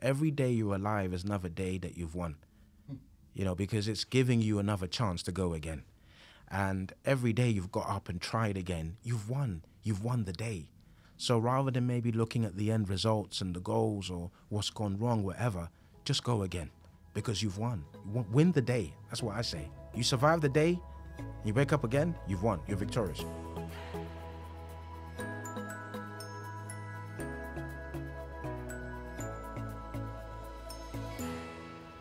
Every day you're alive is another day that you've won, because it's giving you another chance to go again. And every day you've got up and tried again, you've won. You've won the day. So rather than maybe looking at the end results and the goals or what's gone wrong, whatever, just go again because you've won. Win the day. That's what I say. You survive the day, you wake up again, you've won. You're victorious.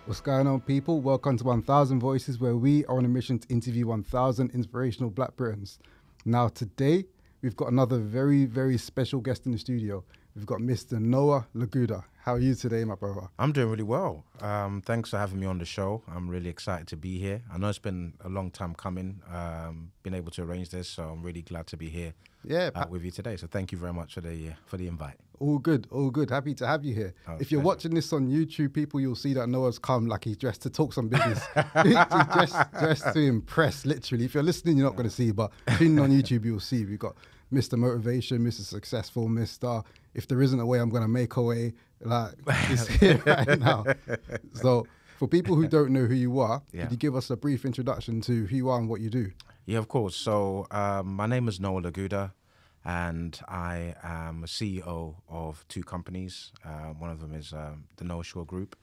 What's going on, people? Welcome to 1000 Voices, where we are on a mission to interview 1000 inspirational Black Britons. Now, today, we've got another very, very special guest in the studio. We've got Mr. Noah Laguda. How are you today, my brother? I'm doing really well. Thanks for having me on the show. I'm really excited to be here. I know it's been a long time coming, been able to arrange this, so I'm really glad to be here with you today. So thank you very much for the invite. All good, all good. Happy to have you here. If you're watching this on YouTube, people, you'll see that Noah's come like he's dressed to talk some business. He's dressed to impress, literally. If you're listening, you're not going to see, but tuning on YouTube, you'll see. We've got Mr. Motivation, Mr. Successful, Mr. If there isn't a way, I'm going to make a way. Like, he's here right now. So for people who don't know who you are, could you give us a brief introduction to who you are and what you do? Yeah, of course. So my name is Noah Laguda, and I am a CEO of two companies. One of them is the Noahsure Group,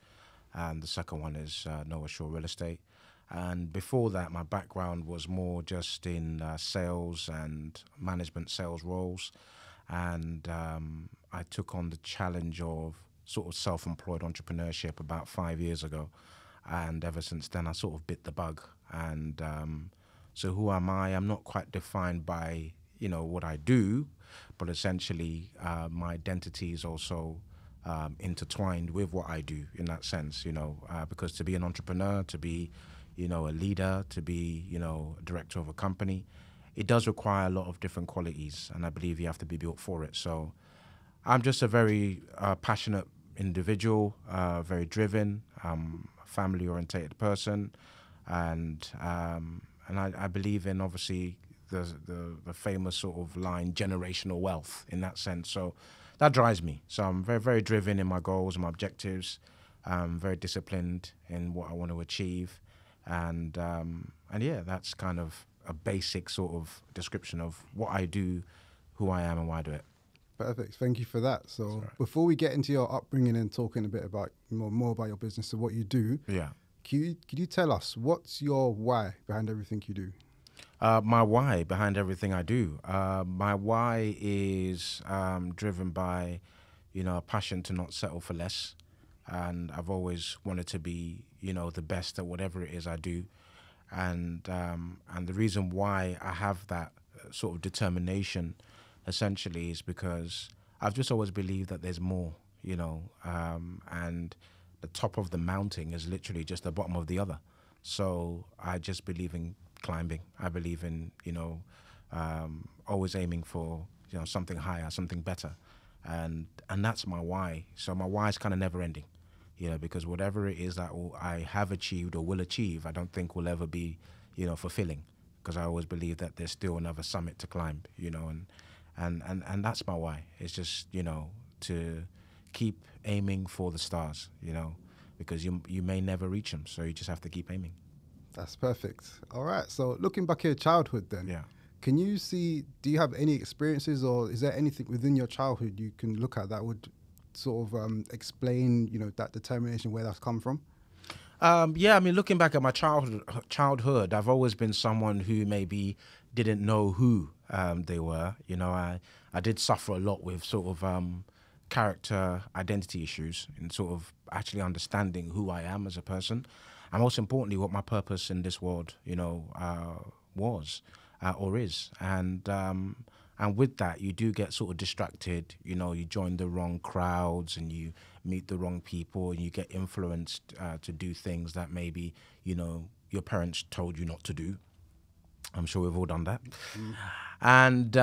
and the second one is Noahsure Real Estate. And before that, my background was more just in sales and management sales roles. And I took on the challenge of sort of self-employed entrepreneurship about 5 years ago. And ever since then, I sort of bit the bug. And so who am I? I'm not quite defined by, what I do, but essentially my identity is also intertwined with what I do in that sense, because to be an entrepreneur, to be, a leader, to be, a director of a company, it does require a lot of different qualities, and I believe you have to be built for it. So I'm just a very passionate individual, very driven, family-orientated person, and I believe in, obviously, the famous sort of line, generational wealth, in that sense. So that drives me. So I'm very, very driven in my goals and my objectives. I'm very disciplined in what I want to achieve, and yeah, that's kind of a basic sort of description of what I do, who I am, and why I do it. Perfect. Thank you for that. So before we get into your upbringing and talking a bit about more about your business and what you do, could you tell us what's your why behind everything you do? My why behind everything I do. My why is driven by, a passion to not settle for less. And I've always wanted to be, the best at whatever it is I do. And the reason why I have that sort of determination essentially is because I've just always believed that there's more, and the top of the mountain is literally just the bottom of the other. So I just believe in climbing. I believe in, always aiming for, something higher, something better. And that's my why. So my why is kind of never ending, because whatever it is that I have achieved or will achieve, I don't think will ever be, fulfilling, because I always believe that there's still another summit to climb, and that's my why. It's just, to keep aiming for the stars, because you may never reach them. So you just have to keep aiming. That's perfect. All right. So looking back at your childhood then, do you have any experiences, or is there anything within your childhood you can look at that would sort of explain, that determination, where that's come from? Looking back at my childhood, I've always been someone who maybe didn't know who they were. I did suffer a lot with sort of character identity issues and sort of actually understanding who I am as a person, and most importantly, what my purpose in this world, was or is. And with that, you do get sort of distracted. You join the wrong crowds and you meet the wrong people, and you get influenced to do things that maybe, your parents told you not to do. I'm sure we've all done that. And,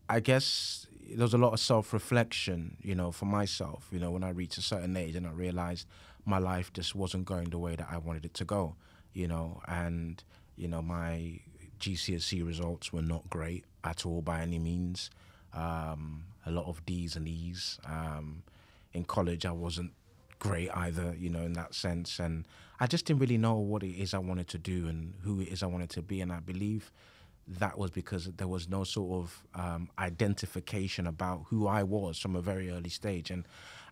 I guess there's a lot of self-reflection, for myself, when I reached a certain age and I realized my life just wasn't going the way that I wanted it to go, and, my GCSE results were not great at all by any means. a lot of D's and E's. In college, I wasn't great either, in that sense. And I just didn't really know what it is I wanted to do and who it is I wanted to be. And I believe that was because there was no sort of identification about who I was from a very early stage. And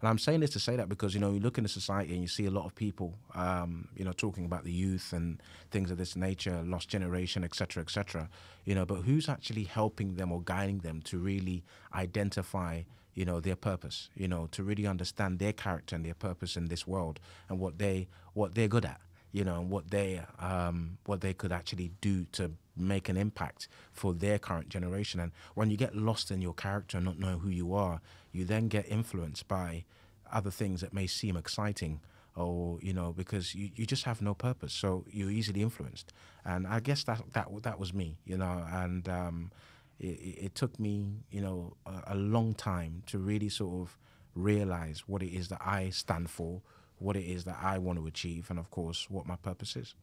I'm saying this to say that because, you look into society and you see a lot of people, talking about the youth and things of this nature, lost generation, et cetera, but who's actually helping them or guiding them to really identify, their purpose, to really understand their character and their purpose in this world and what they're good at, and what they could actually do to make an impact for their current generation. And when you get lost in your character and not know who you are, you then get influenced by other things that may seem exciting, or because you just have no purpose, so you're easily influenced. And I guess that was me, and it took me a long time to really sort of realize what it is that I stand for, what it is that I want to achieve, and of course what my purpose is.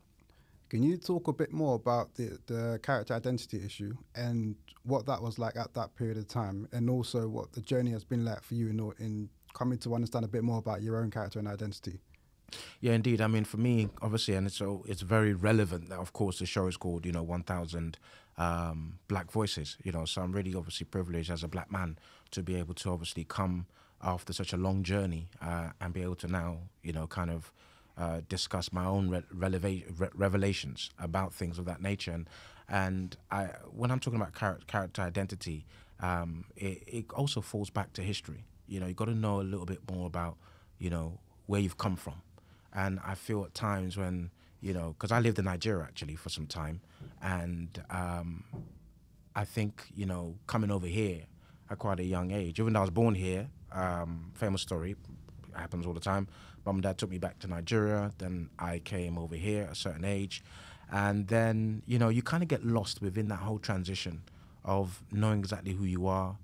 Can you talk a bit more about the character identity issue and what that was like at that period of time, and also what the journey has been like for you in coming to understand a bit more about your own character and identity? Yeah, indeed. I mean, for me, obviously, and it's very relevant that, of course, the show is called, 1,000 Black Voices, so I'm really obviously privileged as a black man to be able to obviously come after such a long journey and be able to now, kind of discuss my own revelations about things of that nature. And when I'm talking about character identity, it also falls back to history. You've got to know a little bit more about, where you've come from. And I feel at times when, because I lived in Nigeria actually for some time, and I think, coming over here at quite a young age, even though I was born here, famous story, happens all the time. Mum and dad took me back to Nigeria, then I came over here at a certain age, and then, you kind of get lost within that whole transition of knowing exactly who you are,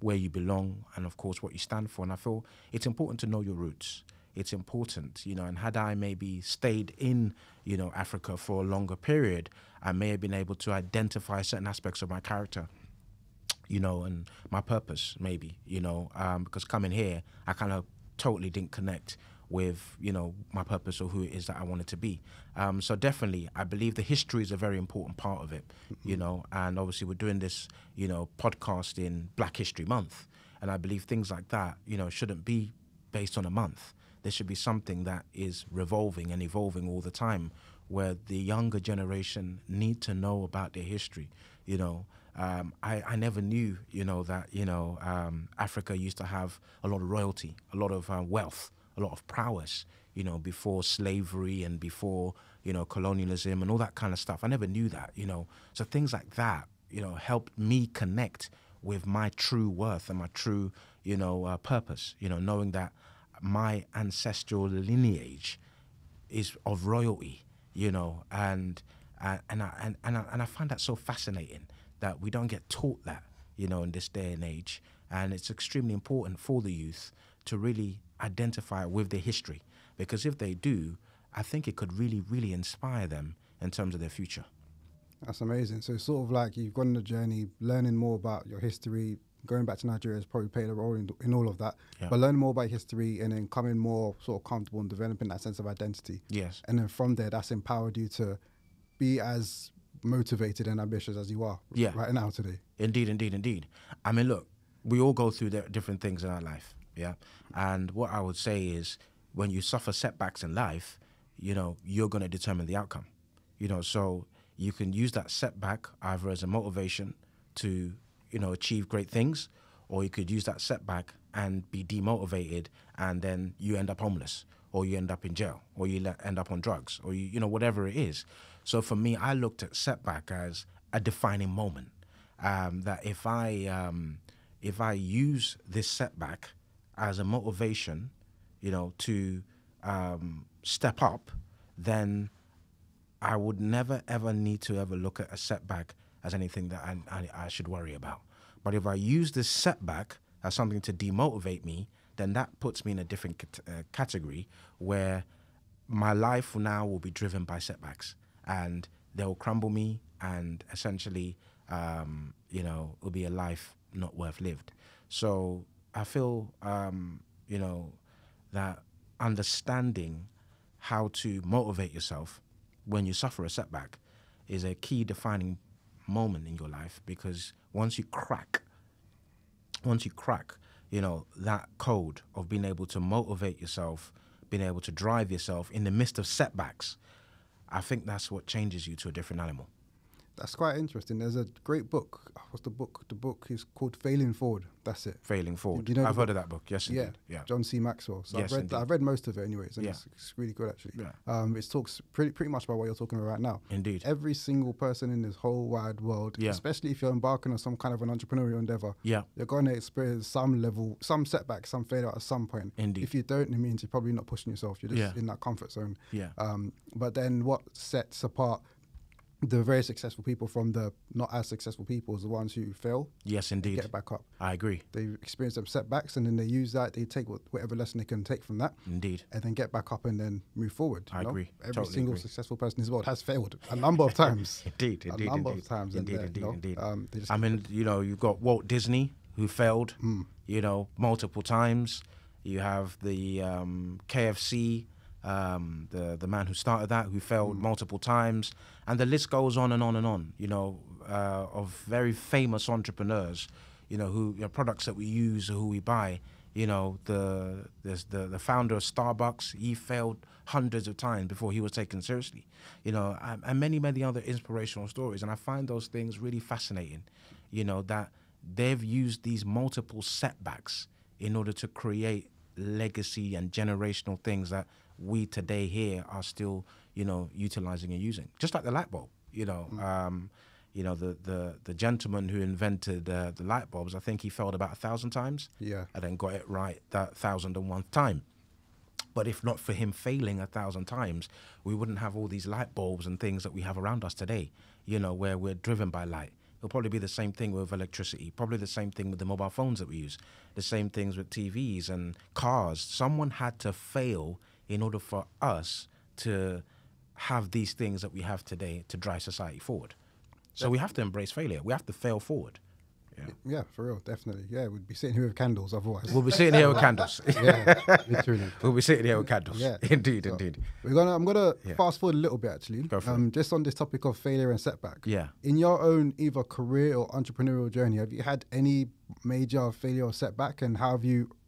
where you belong, and of course what you stand for. And I feel it's important to know your roots. It's important, and had I maybe stayed in, Africa for a longer period, I may have been able to identify certain aspects of my character, and my purpose maybe, because coming here, I kind of totally didn't connect with, my purpose or who it is that I wanted to be. So definitely, I believe the history is a very important part of it, and obviously we're doing this, podcast in Black History Month. And I believe things like that, shouldn't be based on a month. There should be something that is revolving and evolving all the time, where the younger generation need to know about their history. I never knew, that, Africa used to have a lot of royalty, a lot of wealth, a lot of prowess, before slavery and before, colonialism and all that kind of stuff. I never knew that, So things like that, helped me connect with my true worth and my true, purpose, knowing that my ancestral lineage is of royalty, and I find that so fascinating that we don't get taught that, in this day and age. And it's extremely important for the youth to really identify with their history, because if they do, I think it could really, really inspire them in terms of their future. That's amazing. So it's sort of like you've gone on a journey, learning more about your history. Going back to Nigeria has probably played a role in all of that. Yeah. But learning more about history and then coming more sort of comfortable and developing that sense of identity. Yes. And then from there, that's empowered you to be as motivated and ambitious as you are right now today. Indeed. I mean, look, we all go through different things in our life, yeah? And what I would say is when you suffer setbacks in life, you're going to determine the outcome. So you can use that setback either as a motivation to achieve great things, or you could use that setback and be demotivated, and then you end up homeless, or you end up in jail, or you end up on drugs, or whatever it is. So for me, I looked at setback as a defining moment. That if I use this setback as a motivation, to step up, then I would never ever need to ever look at a setback as anything that I should worry about. But if I use this setback as something to demotivate me, then that puts me in a different category where my life now will be driven by setbacks, and they will crumble me, and essentially, it'll be a life not worth lived. So I feel, you know, that understanding how to motivate yourself when you suffer a setback is a key defining moment in your life, because once you crack, you know, that code of being able to motivate yourself, being able to drive yourself in the midst of setbacks, I think that's what changes you to a different animal. That's quite interesting. There's a great book. What's the book? The book is called Failing Forward. That's it. Failing Forward. You know I've heard of that book. Yes, indeed. Yeah. John C. Maxwell. So Yes, I've read most of it anyways, and Yeah. it's really good actually. Yeah. It talks pretty much about what you're talking about right now. Indeed. Every single person in this whole wide world, Yeah. especially if you're embarking on some kind of an entrepreneurial endeavor, Yeah. you're going to experience some setback, some failure at some point. Indeed. If you don't, it means you're probably not pushing yourself. You're just Yeah. in that comfort zone. Yeah. But then what sets apart the very successful people from the not as successful people is the ones who fail, Yes, indeed. get back up. I agree. They experience some setbacks, and then they use that. They take whatever lesson they can take from that, Indeed. and then get back up and then move forward. I agree. Every Totally single agree. successful person in this world has failed a number of times. Indeed. a number of times. Indeed. and, Indeed. you know, Indeed. they just I mean, you know, you've got Walt Disney, who failed, you know, multiple times. You have the KFC, the man who started that, who failed multiple times, and the list goes on and on and on. You know, of very famous entrepreneurs, you know, who products that we use or who we buy. You know, there's the founder of Starbucks. He failed hundreds of times before he was taken seriously. You know, and many other inspirational stories. And I find those things really fascinating. You know, that they've used these multiple setbacks in order to create legacy and generational things that we today here are still, you know, utilizing and using. Just like the light bulb, you know. You know, the gentleman who invented the light bulbs, I think he failed about 1,000 times. Yeah. And then got it right that 1,001th time. But if not for him failing 1,000 times, we wouldn't have all these light bulbs and things that we have around us today, you know, where we're driven by light. It'll probably be the same thing with electricity, probably the same thing with the mobile phones that we use, the same things with TVs and cars. Someone had to fail in order for us to have these things that we have today to drive society forward. So we have to embrace failure. We have to fail forward. Yeah, for real, definitely. Yeah, we'd be sitting here with candles otherwise. We'll be sitting here with candles. Yeah, literally. We'll be sitting here with candles. Yeah. Indeed, So indeed. I'm gonna fast forward a little bit actually. Go for it. Just on this topic of failure and setback. Yeah. In your own either career or entrepreneurial journey, have you had any major failure or setback, and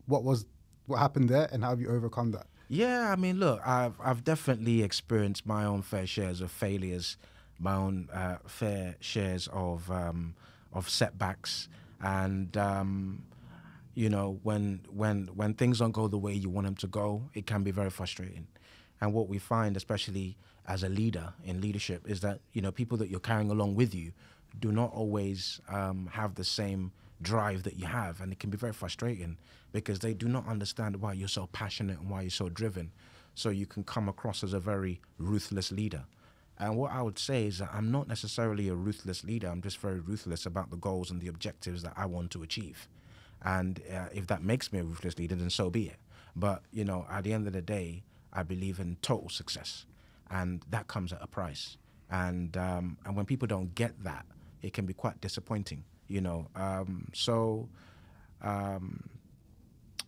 what happened there, and how have you overcome that? Yeah, I mean, look, I've definitely experienced my own fair shares of failures, my own fair shares of setbacks, and you know, when things don't go the way you want them to go, it can be very frustrating. And what we find, especially as a leader in leadership, is that, you know, people that you're carrying along with you do not always have the same drive that you have, and it can be very frustrating because they do not understand why you're so passionate and why you're so driven. So you can come across as a very ruthless leader. And what I would say is that I'm not necessarily a ruthless leader. I'm just very ruthless about the goals and the objectives that I want to achieve. And if that makes me a ruthless leader, then so be it. But, you know, at the end of the day, I believe in total success, and that comes at a price. And when people don't get that, it can be quite disappointing, you know.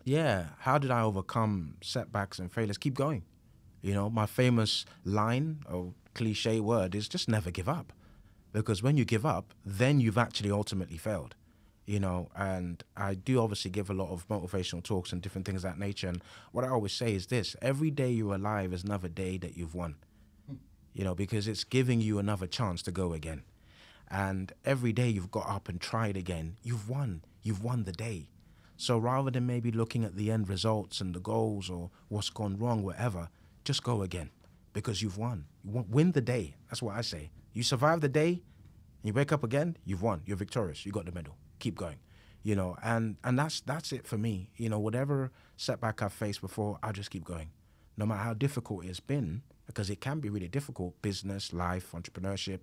Yeah, how did I overcome setbacks and failures? Keep going. You know, my famous line or cliche word is just never give up. Because when you give up, then you've actually ultimately failed. You know, and I do obviously give a lot of motivational talks and different things of that nature. And what I always say is this: every day you're alive is another day that you've won. You know, because it's giving you another chance to go again. And every day you've got up and tried again, you've won. You've won the day. So rather than maybe looking at the end results and the goals or what's gone wrong, whatever, just go again, because you've won. Win the day. That's what I say. You survive the day, and you wake up again, you've won. You're victorious. You got the medal. Keep going. You know, and that's it for me. You know, whatever setback I've faced before, I'll just keep going. No matter how difficult it's been, because it can be really difficult. Business, life, entrepreneurship,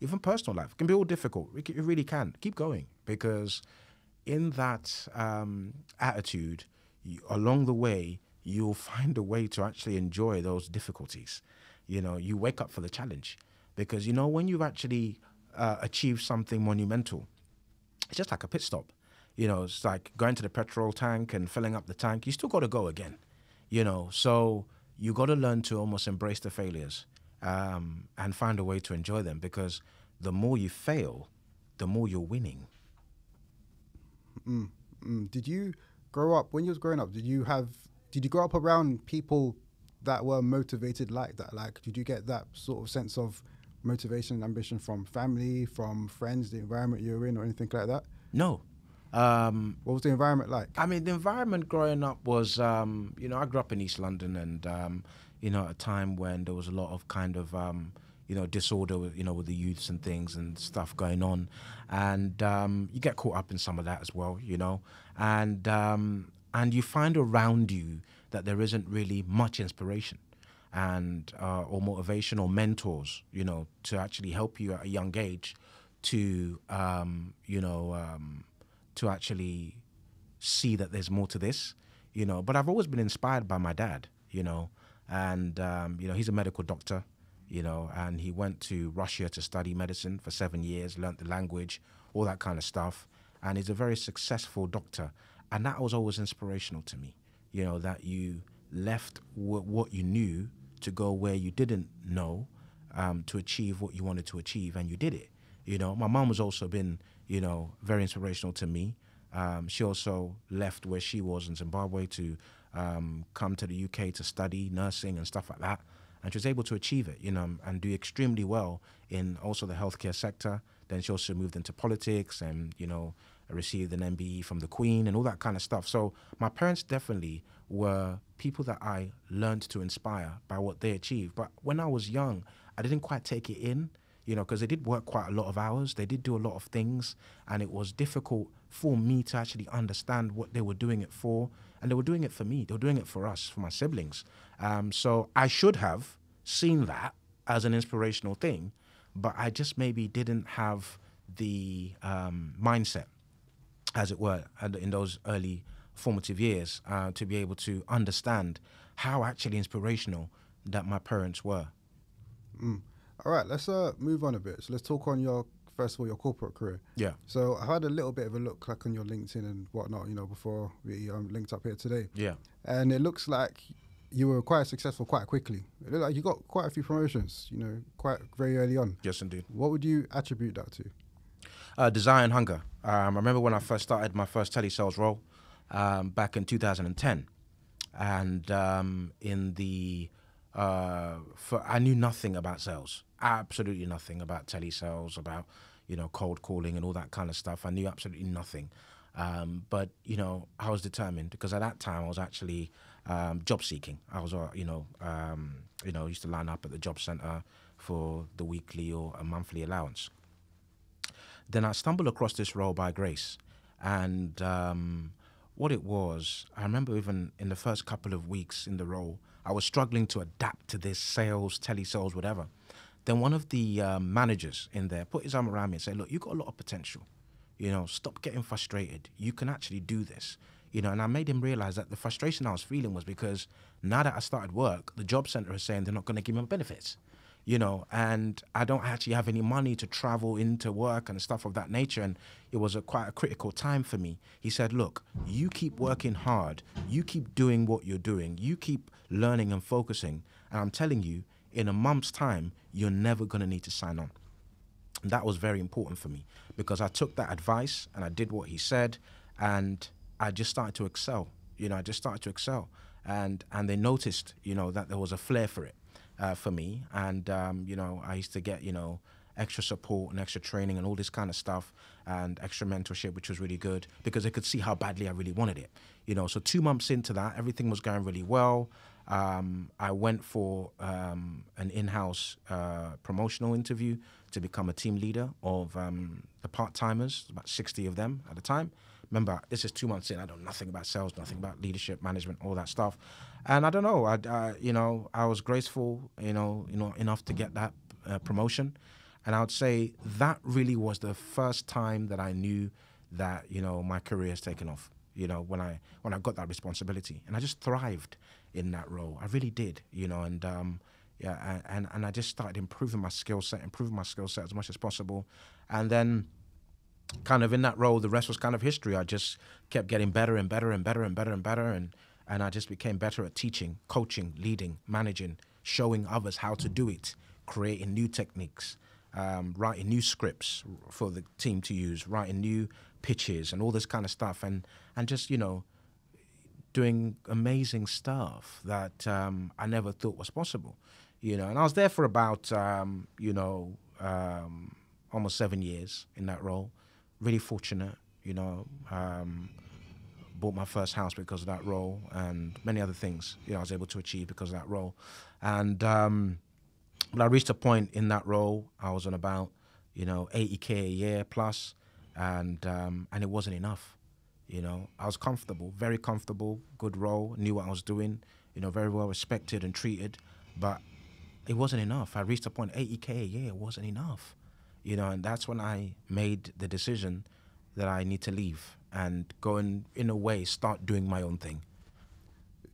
even personal life. It can be all difficult. It really can. Keep going, because in that attitude, along the way, you'll find a way to actually enjoy those difficulties. You know, you wake up for the challenge, because, you know, when you've actually achieved something monumental, it's just like a pit stop. it's like going to the petrol tank and filling up the tank. You still got to go again, So you got to learn to almost embrace the failures and find a way to enjoy them, because the more you fail, the more you're winning. Did you grow up, when you was growing up, did you grow up around people that were motivated like that? Like, did you get that sort of sense of motivation and ambition from family, from friends, the environment you were in, or anything like that? No. What was the environment like? I mean, the environment growing up was, I grew up in East London, and, at a time when there was a lot of kind of, disorder, with the youths and things and stuff going on. And you get caught up in some of that as well, and you find around you that there isn't really much inspiration and or motivation or mentors, to actually help you at a young age to, to actually see that there's more to this, But I've always been inspired by my dad, and, he's a medical doctor, and he went to Russia to study medicine for 7 years, learnt the language, all that kind of stuff. And he's a very successful doctor. And that was always inspirational to me, that you left what you knew to go where you didn't know, to achieve what you wanted to achieve, and you did it. My mom has also been, very inspirational to me. She also left where she was in Zimbabwe to come to the UK to study nursing and stuff like that. And she was able to achieve it, and do extremely well in also the healthcare sector. Then she also moved into politics and, received an MBE from the Queen and all that kind of stuff. So my parents definitely were people that I learned to inspire by what they achieved. But when I was young, I didn't quite take it in, because they did work quite a lot of hours. They did do a lot of things, and it was difficult for me to actually understand what they were doing it for. And they were doing it for me. They were doing it for us, for my siblings. So I should have seen that as an inspirational thing, but I just maybe didn't have the mindset, as it were, in those early formative years to be able to understand how actually inspirational that my parents were. All right, let's move on a bit. So let's talk on first of all, your corporate career. Yeah. So I had a little bit of a look like on your LinkedIn and whatnot, before we linked up here today. Yeah. And it looks like you were quite successful quite quickly. It looked like you got quite a few promotions, quite very early on. Yes, indeed. What would you attribute that to? Desire and hunger. I remember when I first started my first telesales role back in 2010. And I knew nothing about sales, absolutely nothing about telesales, about, cold calling and all that kind of stuff. I knew absolutely nothing. But, I was determined, because at that time I was actually job seeking. I was, used to line up at the job center for the weekly or a monthly allowance. Then I stumbled across this role by grace. And what it was, I remember even in the first couple of weeks in the role, I was struggling to adapt to this sales, telesales, whatever. Then one of the managers in there put his arm around me and said, look, you've got a lot of potential. Stop getting frustrated. You can actually do this. And I made him realize that the frustration I was feeling was because now that I started work, the job center is saying they're not going to give me benefits. And I don't actually have any money to travel into work and stuff of that nature. And it was quite a critical time for me. He said, look, you keep working hard. You keep doing what you're doing. You keep learning and focusing. And I'm telling you, in a month's time, you're never going to need to sign on. And that was very important for me, because I took that advice and I did what he said, and I just started to excel. And they noticed, that there was a flair for it. For me, and I used to get extra support and extra training and all this kind of stuff, and extra mentorship, which was really good, because they could see how badly I really wanted it. So 2 months into that, everything was going really well. I went for an in-house promotional interview to become a team leader of the part-timers, about 60 of them at the time. Remember, this is 2 months in. I know nothing about sales, nothing about leadership, management, all that stuff. And I don't know, I was graceful, enough to get that promotion. And I would say that really was the first time that I knew that, my career has taken off, when I got that responsibility. And I just thrived in that role. I really did, and I just started improving my skill set as much as possible. And then kind of in that role, the rest was kind of history. I just kept getting better and better and better and better and better, and I just became better at teaching, coaching, leading, managing, showing others how to do it, creating new techniques, writing new scripts for the team to use, writing new pitches and all this kind of stuff, and just, you know, doing amazing stuff that I never thought was possible, you know. And I was there for about, almost 7 years in that role. Really fortunate, you know. Bought my first house because of that role, and many other things, you know, I was able to achieve because of that role. And but I reached a point in that role, I was on about, you know, 80K a year plus, and it wasn't enough. You know, I was comfortable, very comfortable, good role, knew what I was doing, you know, very well respected and treated, but it wasn't enough. I reached a point, 80K a year wasn't enough, you know, and that's when I made the decision that I need to leave and go and, in a way, start doing my own thing.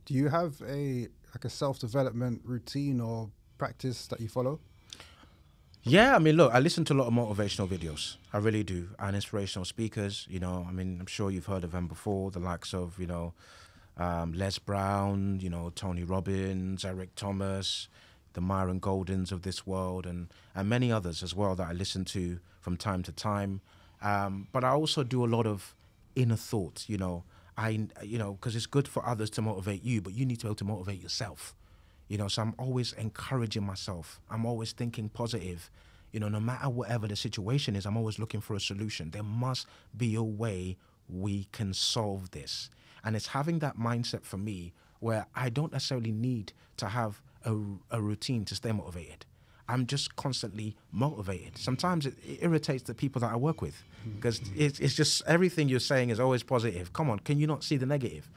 Do you have a self-development routine or practice that you follow? Yeah, I mean, look, I listen to a lot of motivational videos. I really do. And inspirational speakers, you know, I mean, I'm sure you've heard of them before, the likes of, you know, Les Brown, you know, Tony Robbins, Eric Thomas, the Myron Goldens of this world, and many others as well that I listen to from time to time. But I also do a lot of inner thoughts, you know, because it's good for others to motivate you, but you need to be able to motivate yourself. You know, so I'm always encouraging myself. I'm always thinking positive. You know, no matter whatever the situation is, I'm always looking for a solution. There must be a way we can solve this. And it's having that mindset for me where I don't necessarily need to have a routine to stay motivated. I'm just constantly motivated. Sometimes it irritates the people that I work with because it's just everything you're saying is always positive. Come on, can you not see the negative?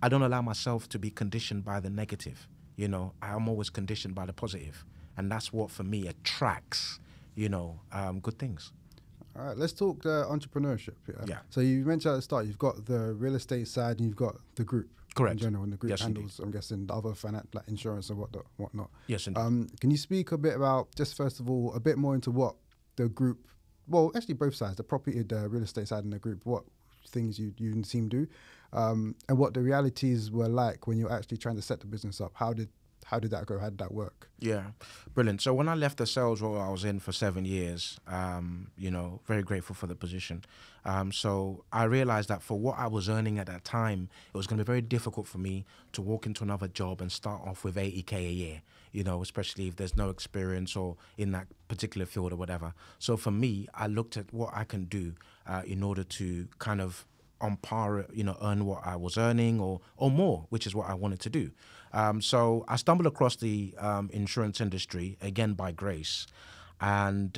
I don't allow myself to be conditioned by the negative. You know, I'm always conditioned by the positive, and that's what for me attracts, you know, good things. All right, let's talk entrepreneurship. Yeah. So you mentioned at the start, you've got the real estate side and you've got the group. Correct. In general, and the group Yes, handles, indeed. I'm guessing, the other finance, like insurance and whatnot. Yes, indeed. Can you speak a bit about, just first of all, a bit more into what the group, well, actually both sides, the property, the real estate side and the group, what things you and the team do, and what the realities were like when you're actually trying to set the business up? How did that go? How did that work? Yeah, brilliant. So when I left the sales role I was in for 7 years, you know, very grateful for the position. So I realized that for what I was earning at that time, it was going to be very difficult for me to walk into another job and start off with 80K a year, you know, especially if there's no experience or in that particular field or whatever. So for me, I looked at what I can do in order to kind of on par, you know, earn what I was earning or more, which is what I wanted to do. So I stumbled across the insurance industry, again by grace, and,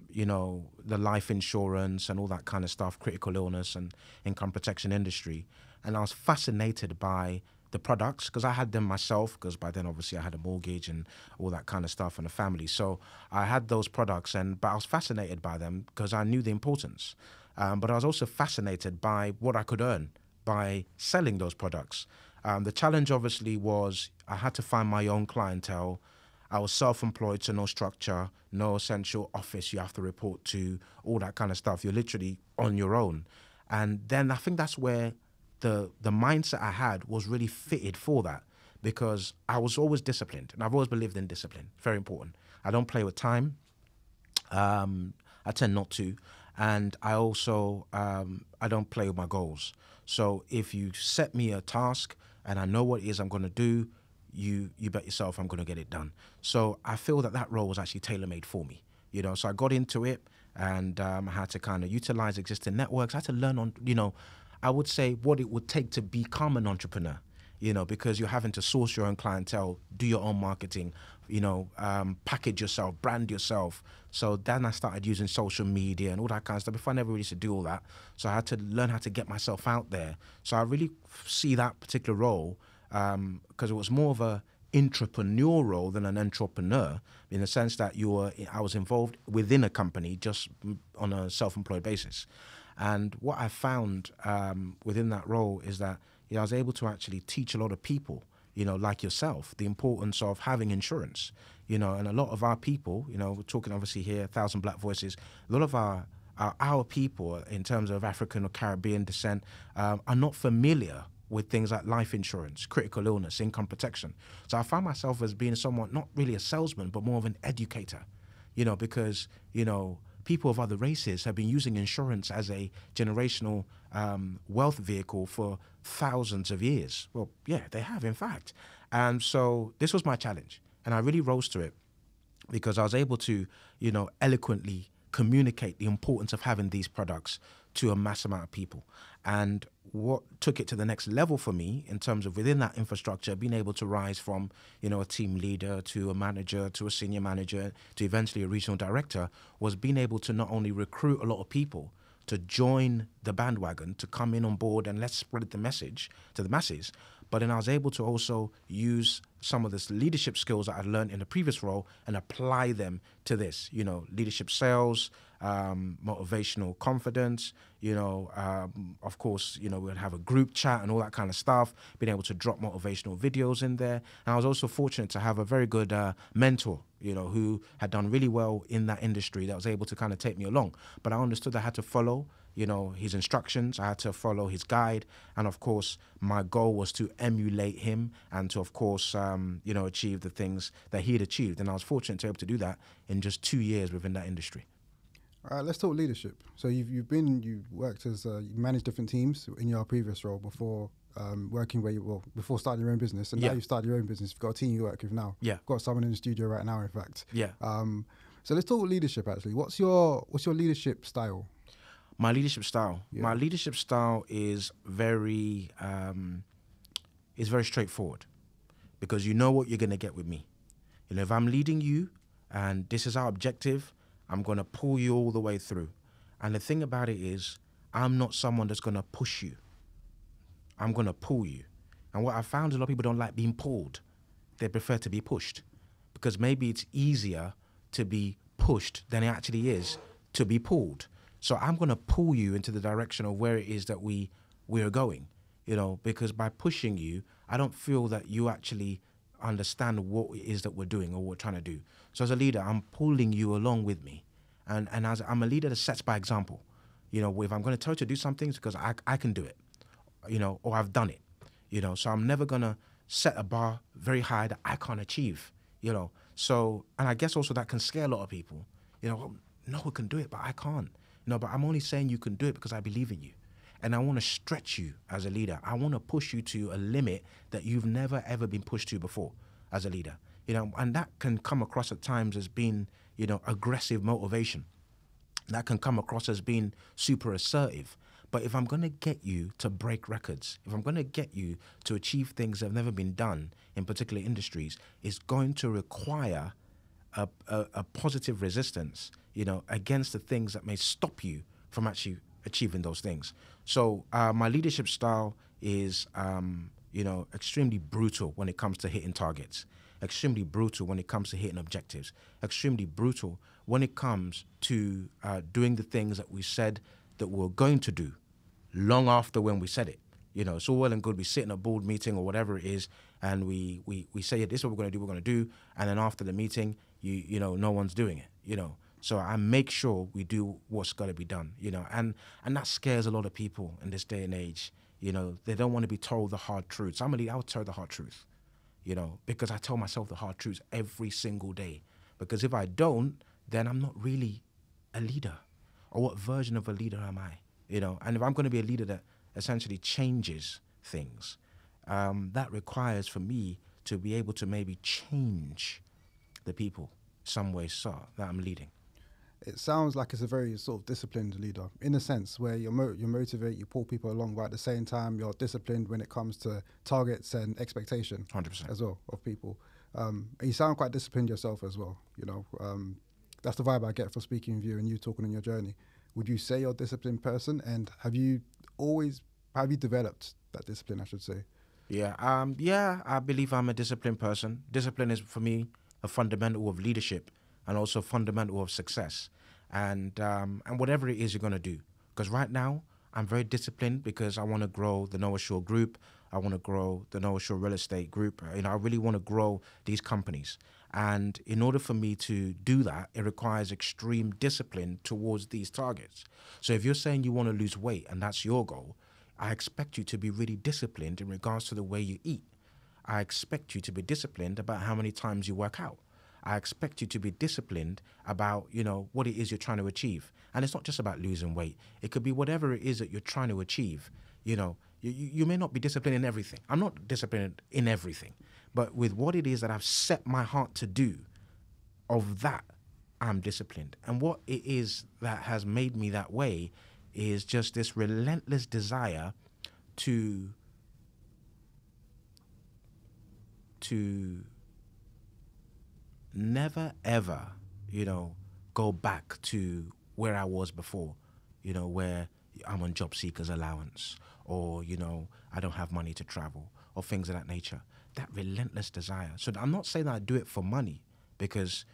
you know, the life insurance and all that kind of stuff, critical illness and income protection industry. And I was fascinated by the products because I had them myself, because by then obviously I had a mortgage and all that kind of stuff and a family. So I had those products, but I was fascinated by them because I knew the importance. But I was also fascinated by what I could earn by selling those products. The challenge obviously was I had to find my own clientele. I was self-employed, so no structure, no essential office you have to report to, all that kind of stuff. You're literally on your own. And then I think that's where the mindset I had was really fitted for that, because I was always disciplined, and I've always believed in discipline. Very important. I don't play with time. I tend not to. And I also, I don't play with my goals. So if you set me a task and I know what it is I'm going to do, you bet yourself I'm going to get it done. So I feel that role was actually tailor-made for me, you know. So I got into it, and I had to kind of utilize existing networks. I had to learn on, you know, I would say what it would take to become an entrepreneur, you know, because you're having to source your own clientele, do your own marketing, you know, package yourself, brand yourself. So then I started using social media and all that kind of stuff. Before I never really used to do all that. So I had to learn how to get myself out there. So I really see that particular role because it was more of a intrapreneur role than an entrepreneur, in the sense that I was involved within a company just on a self-employed basis. And what I found within that role is that, you know, I was able to actually teach a lot of people, you know, like yourself, the importance of having insurance, you know. And a lot of our people, you know, we're talking obviously here, 1,000 Black Voices, a lot of our our people, in terms of African or Caribbean descent, are not familiar with things like life insurance, critical illness, income protection. So I find myself as being somewhat, not really a salesman, but more of an educator, because, people of other races have been using insurance as a generational wealth vehicle for thousands of years. Well, yeah, they have, in fact. And so this was my challenge. And I really rose to it because I was able to, eloquently communicate the importance of having these products to a mass amount of people. And what took it to the next level for me in terms of within that infrastructure, being able to rise from, a team leader to a manager to a senior manager to eventually a regional director, was being able to not only recruit a lot of people to join the bandwagon, to come in on board and let's spread the message to the masses. But then I was able to also use some of this leadership skills that I'd learned in the previous role and apply them to this, leadership sales, motivational confidence, of course, we'd have a group chat and all that kind of stuff, being able to drop motivational videos in there. And I was also fortunate to have a very good mentor, who had done really well in that industry that was able to kind of take me along. But I understood I had to follow, his instructions. I had to follow his guide. And of course, my goal was to emulate him and to, of course, achieve the things that he had achieved. And I was fortunate to be able to do that in just 2 years within that industry. All right, let's talk leadership. So you worked as, you managed different teams in your previous role before working before starting your own business. And now you've started your own business. You've got a team you work with now. Yeah. You've got someone in the studio right now, in fact. Yeah. So let's talk actually. What's your leadership style? My leadership style. Yeah. My leadership style is very straightforward, because you know what you're going to get with me. If I'm leading you and this is our objective, I'm going to pull you all the way through. And the thing about it is, I'm not someone that's going to push you. I'm going to pull you. And what I found is a lot of people don't like being pulled. They prefer to be pushed, because maybe it's easier to be pushed than it actually is to be pulled. So I'm going to pull you into the direction of where it is that we are going, because by pushing you, I don't feel that you actually understand what it is that we're doing or what we're trying to do. So as a leader, I'm pulling you along with me. And as I'm a leader that sets by example. If I'm going to tell you to do something, it's because I can do it, or I've done it, So I'm never going to set a bar very high that I can't achieve, So, and I guess also that can scare a lot of people. Noah can do it, but I can't. But I'm only saying you can do it because I believe in you. And I want to stretch you as a leader. I want to push you to a limit that you've never, ever been pushed to before as a leader. And that can come across at times as being, aggressive motivation. That can come across as being super assertive. But if I'm going to get you to break records, if I'm going to get you to achieve things that have never been done in particular industries, it's going to require a positive resistance, against the things that may stop you from actually achieving those things. So my leadership style is, extremely brutal when it comes to hitting targets, extremely brutal when it comes to hitting objectives, extremely brutal when it comes to doing the things that we said that we're going to do long after when we said it. It's all well and good. We sit in a board meeting or whatever it is, and we say, this is what we're going to do. And then after the meeting, no one's doing it, So I make sure we do what's got to be done, and that scares a lot of people in this day and age. They don't want to be told the hard truths. I would tell the hard truth, because I tell myself the hard truths every single day. Because if I don't, then I'm not really a leader. Or what version of a leader am I? And if I'm going to be a leader that essentially changes things, that requires for me to be able to maybe change the people some way that I'm leading. It sounds like it's a very sort of disciplined leader, in a sense where you motivate, you pull people along, but at the same time you're disciplined when it comes to targets and expectation 100%. as well of people. And you sound quite disciplined yourself as well. That's the vibe I get for speaking with you and you talking on your journey. Would you say you're a disciplined person, and have you developed that discipline, I should say? Yeah, I believe I'm a disciplined person. Discipline is, for me, a fundamental of leadership and also fundamental of success. And whatever it is you're going to do. Because right now, I'm very disciplined because I want to grow the Noahsure group. I want to grow the Noahsure Real Estate Group. I really want to grow these companies. And in order for me to do that, it requires extreme discipline towards these targets. So if you're saying you want to lose weight and that's your goal, I expect you to be really disciplined in regards to the way you eat. I expect you to be disciplined about how many times you work out. I expect you to be disciplined about, what it is you're trying to achieve. And it's not just about losing weight. It could be whatever it is that you're trying to achieve. You may not be disciplined in everything. I'm not disciplined in everything. But with what it is that I've set my heart to do, of that, I'm disciplined. And what it is that has made me that way is just this relentless desire to never ever, go back to where I was before, where I'm on job seekers allowance, or, I don't have money to travel, or things of that nature. That relentless desire. So I'm not saying that I do it for money, because,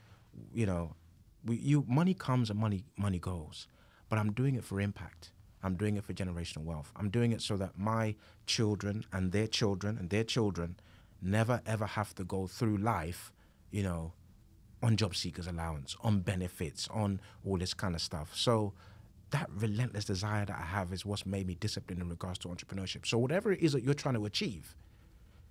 money comes and money goes, but I'm doing it for impact. I'm doing it for generational wealth. I'm doing it so that my children and their children and their children never ever have to go through life, on job seekers allowance, on benefits, on all this kind of stuff. So that relentless desire that I have is what's made me disciplined in regards to entrepreneurship. So whatever it is that you're trying to achieve,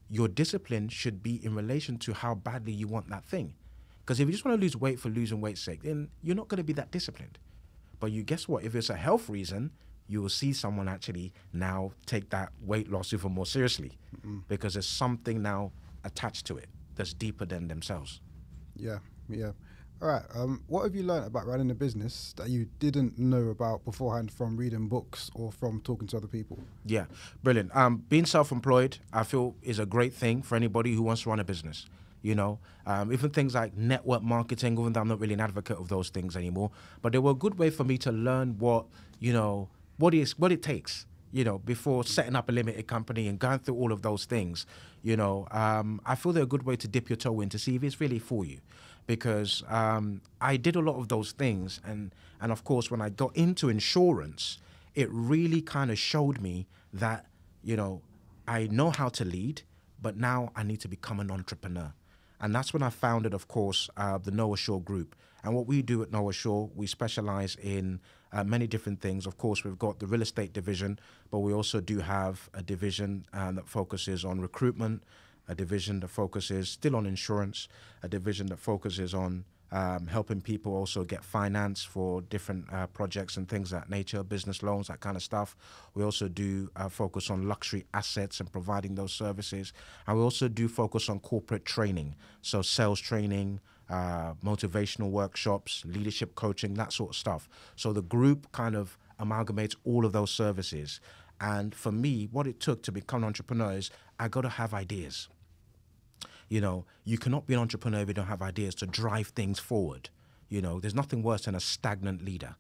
your discipline should be in relation to how badly you want that thing. Because if you just want to lose weight for losing weight's sake, then you're not going to be that disciplined. But guess what? If it's a health reason, you will see someone actually now take that weight loss even more seriously, because there's something now attached to it that's deeper than themselves. Yeah. All right. What have you learned about running a business that you didn't know about beforehand from reading books or from talking to other people? Yeah, brilliant. Being self-employed, I feel, is a great thing for anybody who wants to run a business. Even things like network marketing, even though I'm not really an advocate of those things anymore, but they were a good way for me to learn what it takes, before setting up a limited company and going through all of those things. I feel they're a good way to dip your toe in to see if it's really for you. Because I did a lot of those things. And of course, when I got into insurance, it really kind of showed me that, I know how to lead, but now I need to become an entrepreneur. And that's when I founded, of course, the Noahsure Group. And what we do at Noahsure, we specialize in many different things. Of course, we've got the real estate division, but we also do have a division that focuses on recruitment, a division that focuses still on insurance, a division that focuses on helping people also get finance for different projects and things of that nature, business loans, that kind of stuff. We also do focus on luxury assets and providing those services. And we also do focus on corporate training, so sales training, motivational workshops, leadership coaching, that sort of stuff. So the group kind of amalgamates all of those services. And for me, what it took to become an entrepreneur is I got to have ideas. You cannot be an entrepreneur if you don't have ideas to drive things forward. There's nothing worse than a stagnant leader.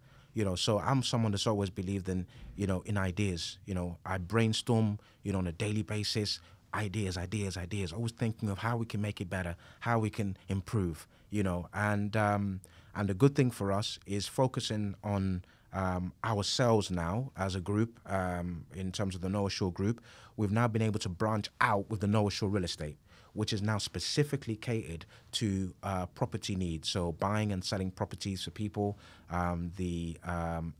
So I'm someone that's always believed in, in ideas. I brainstorm, on a daily basis, ideas, always thinking of how we can make it better, how we can improve, and the good thing for us is focusing on ourselves now as a group. In terms of the Noahsure Group, we've now been able to branch out with the Noahsure Real Estate, which is now specifically catered to property needs. So buying and selling properties for people, the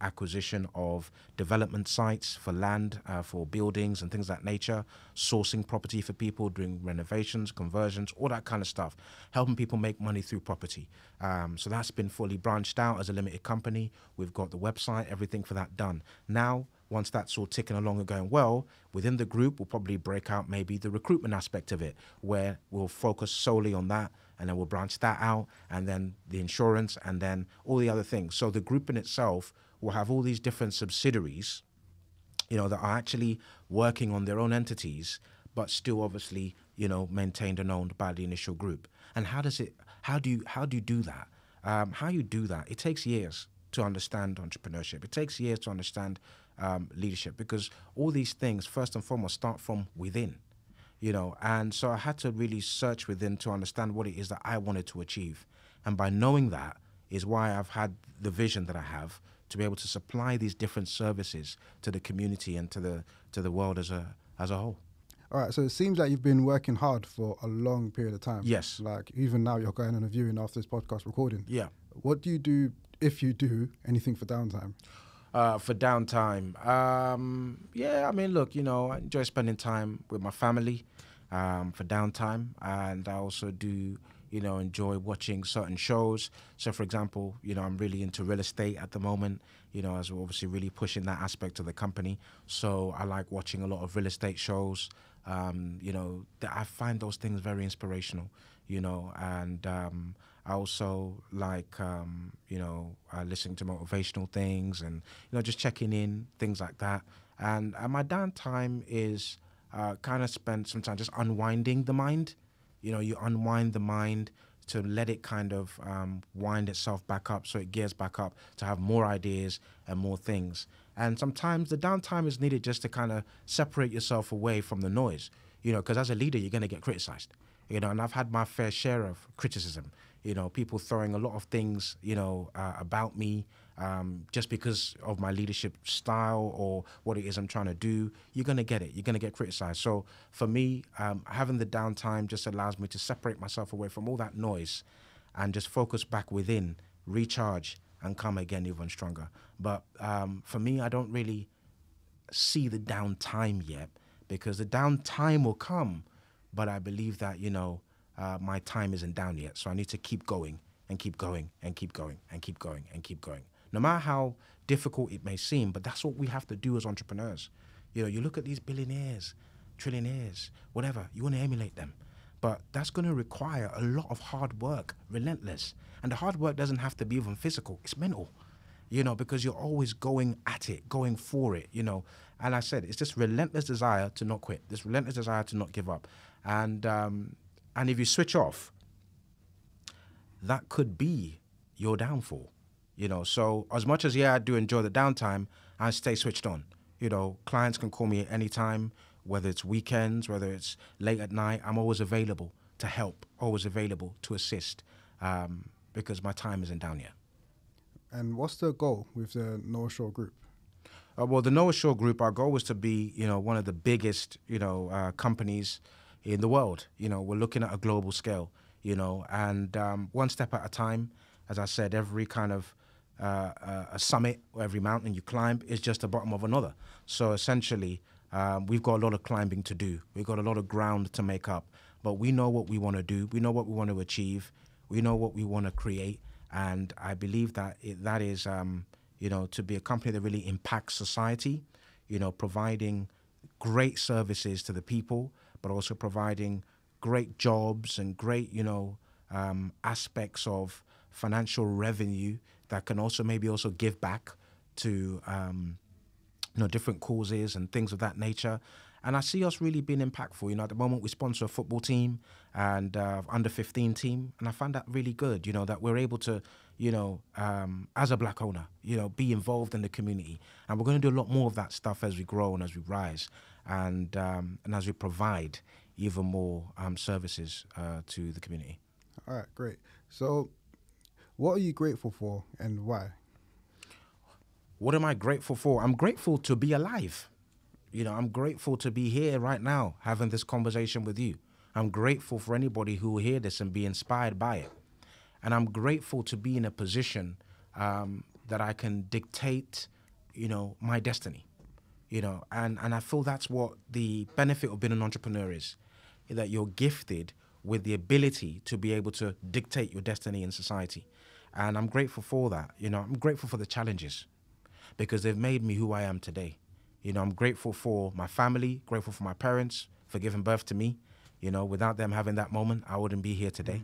acquisition of development sites for land, for buildings and things of that nature, sourcing property for people, doing renovations, conversions, all that kind of stuff, helping people make money through property. So that's been fully branched out as a limited company. We've got the website, everything for that done. Now, once that's all ticking along and going well, within the group, we'll probably break out maybe the recruitment aspect of it, where we'll focus solely on that, and then we'll branch that out, and then the insurance, and then all the other things. So the group in itself will have all these different subsidiaries, that are actually working on their own entities, but still obviously, maintained and owned by the initial group. And how do you do that? How you do that? It takes years to understand entrepreneurship. It takes years to understand leadership, because all these things, first and foremost, start from within, and so I had to really search within to understand what it is that I wanted to achieve. And by knowing that is why I've had the vision that I have to be able to supply these different services to the community and to the world as a whole. All right, so it seems like you've been working hard for a long period of time. Yes. Like even now you're going on a viewing after this podcast recording. Yeah. What do you do, if you do anything, for downtime? For downtime, yeah, I mean, look, I enjoy spending time with my family for downtime, and I also do, enjoy watching certain shows. So, for example, I'm really into real estate at the moment, as we're obviously really pushing that aspect of the company. So I like watching a lot of real estate shows. That I find those things very inspirational, and I also like, listening to motivational things and, just checking in, things like that. And my downtime is kind of spent sometimes just unwinding the mind. You unwind the mind to let it kind of wind itself back up so it gears back up to have more ideas and more things. And sometimes the downtime is needed just to kind of separate yourself away from the noise, because as a leader, you're going to get criticized, and I've had my fair share of criticism, people throwing a lot of things, about me, just because of my leadership style or what it is I'm trying to do. You're going to get it. You're going to get criticized. So for me, having the downtime just allows me to separate myself away from all that noise and just focus back within, recharge, and come again even stronger. But for me, I don't really see the downtime yet, because the downtime will come, but I believe that, my time isn't down yet. So I need to keep going and keep going and keep going and keep going and keep going. No matter how difficult it may seem, but that's what we have to do as entrepreneurs. You look at these billionaires, trillionaires, whatever, you want to emulate them. But that's going to require a lot of hard work, relentless. And the hard work doesn't have to be even physical, it's mental, because you're always going at it, going for it, And I said, it's this relentless desire to not quit, this relentless desire to not give up. And if you switch off, that could be your downfall, So as much as, I do enjoy the downtime, I stay switched on. Clients can call me at any time, whether it's weekends, whether it's late at night. I'm always available to help, always available to assist, because my time isn't down yet. And what's the goal with the Noahsure group? Well, the Noahsure group, our goal was to be, one of the biggest, companies in the world. We're looking at a global scale, and one step at a time. As I said, every kind of a summit or every mountain you climb is just the bottom of another. So essentially, we've got a lot of climbing to do. We've got a lot of ground to make up. But we know what we want to do. We know what we want to achieve. We know what we want to create. And I believe that that is, to be a company that really impacts society, providing great services to the people, but also providing great jobs and great, aspects of financial revenue that can also maybe also give back to, different causes and things of that nature. And I see us really being impactful. At the moment we sponsor a football team and under 15 team. And I find that really good, that we're able to, as a black owner, be involved in the community. And we're going to do a lot more of that stuff as we grow and as we rise and as we provide even more services to the community. All right, great. So what are you grateful for and why? What am I grateful for? I'm grateful to be alive. I'm grateful to be here right now having this conversation with you. I'm grateful for anybody who will hear this and be inspired by it. And I'm grateful to be in a position that I can dictate, my destiny, and I feel that's what the benefit of being an entrepreneur is, that you're gifted with the ability to be able to dictate your destiny in society. And I'm grateful for that. I'm grateful for the challenges because they've made me who I am today. I'm grateful for my family, grateful for my parents for giving birth to me. Without them having that moment, I wouldn't be here today.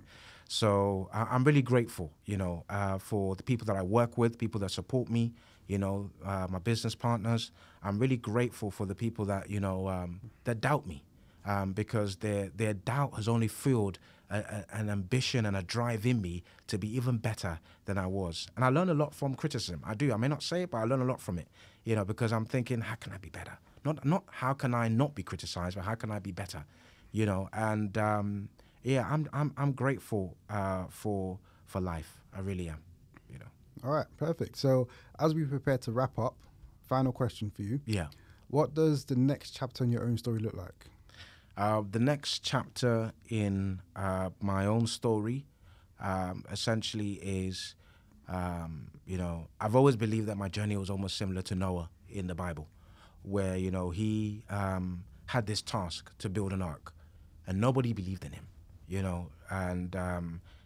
So I'm really grateful, for the people that I work with, people that support me, my business partners. I'm really grateful for the people that, that doubt me, because their doubt has only fueled an ambition and a drive in me to be even better than I was. And I learn a lot from criticism. I do. I may not say it, but I learn a lot from it, because I'm thinking, how can I be better? Not how can I not be criticized, but how can I be better? And I'm grateful for life. I really am. All right, perfect. So as we prepare to wrap up, final question for you. Yeah. What does the next chapter in your own story look like? The next chapter in my own story essentially is, I've always believed that my journey was almost similar to Noah in the Bible, where, he had this task to build an ark, and nobody believed in him, and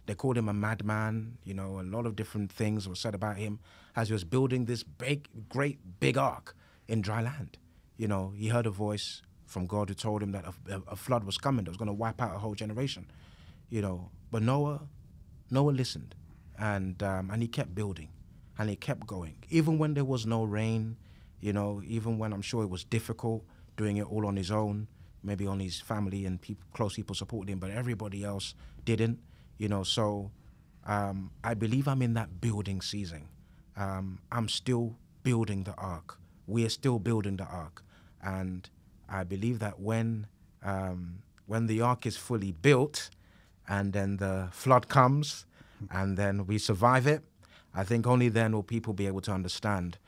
they called him a madman, a lot of different things were said about him as he was building this great big ark in dry land. He heard a voice from God who told him that a flood was coming that was going to wipe out a whole generation, But Noah listened, and he kept building, and he kept going, even when there was no rain, even when I'm sure it was difficult doing it all on his own. Maybe only his family and close people supported him, but everybody else didn't, So I believe I'm in that building season. I'm still building the ark. We are still building the ark, and I believe that when the ark is fully built, and then the flood comes, and then we survive it, I think only then will people be able to understand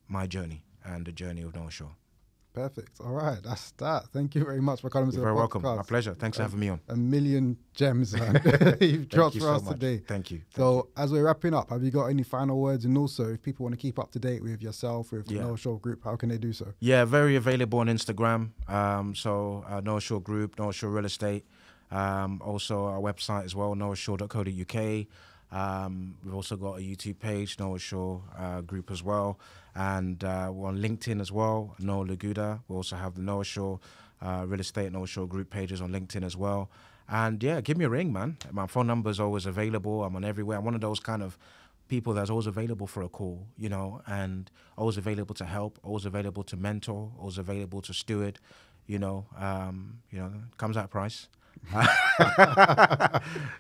my journey and the journey of Noahsure. Perfect. All right, that's that. Thank you very much for coming to the podcast. You're very welcome. My pleasure. Thanks for having me on. A million gems, man. You've dropped for us today. Thank you. So as we're wrapping up, have you got any final words? And also, if people want to keep up to date with yourself, with the Noahsure Group, how can they do so? Yeah, very available on Instagram. Noahsure Group, Noahsure Real Estate. Also our website as well, noahsure.co.uk. We've also got a YouTube page, Noahsure Group as well, and we're on LinkedIn as well, Noah Laguda. We also have the Noahsure Real Estate, Noahsure Group pages on LinkedIn as well. And yeah, give me a ring, man. My phone number is always available. I'm on everywhere. I'm one of those kind of people that's always available for a call, and always available to help, always available to mentor, always available to steward. Comes at a price.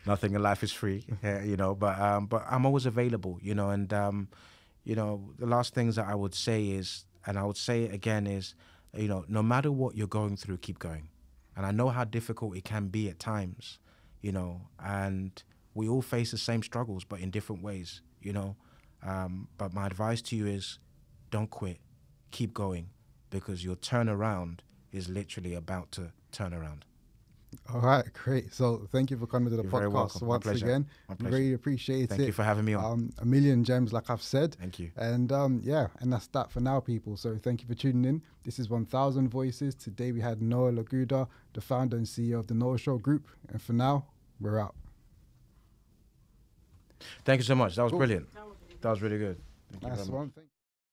Nothing in life is free, but I'm always available, and the last things that I would say is, and I would say it again, is, no matter what you're going through, keep going. And I know how difficult it can be at times, and we all face the same struggles, but in different ways, but my advice to you is don't quit, keep going, because your turnaround is literally about to turn around. All right, great. So thank you for coming to the podcast once again. Really appreciate it. Thank you for having me on. A million gems, like I've said. Thank you. And and that's that for now, people. So thank you for tuning in. This is 1000 Voices. Today we had Noah Laguda, the founder and CEO of the Noahsure Group. And for now, we're out. Thank you so much. That was brilliant. That was really good. Thank you very much.